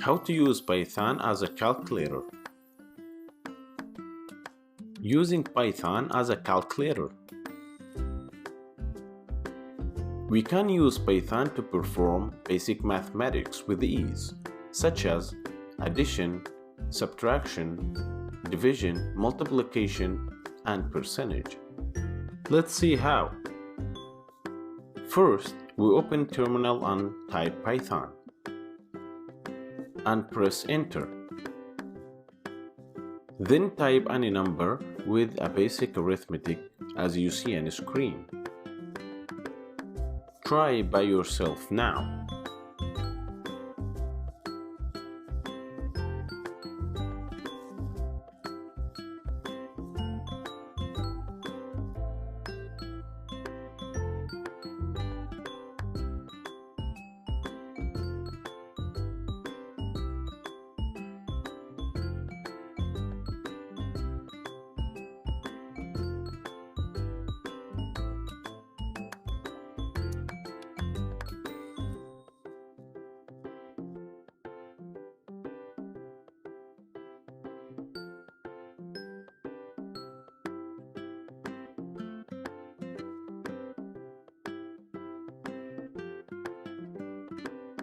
How to use Python as a calculator. Using Python as a calculator. We can use Python to perform basic mathematics with ease, such as addition, subtraction, division, multiplication, and percentage. Let's see how. First, we open terminal and type Python and press enter. Then type any number with a basic arithmetic as you see on the screen. Try by yourself now.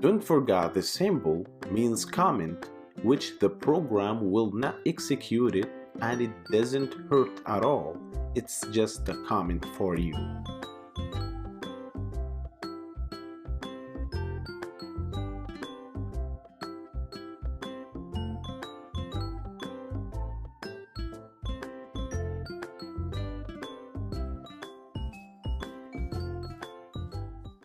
Don't forget the symbol means comment, which the program will not execute it and it doesn't hurt at all. It's just a comment for you.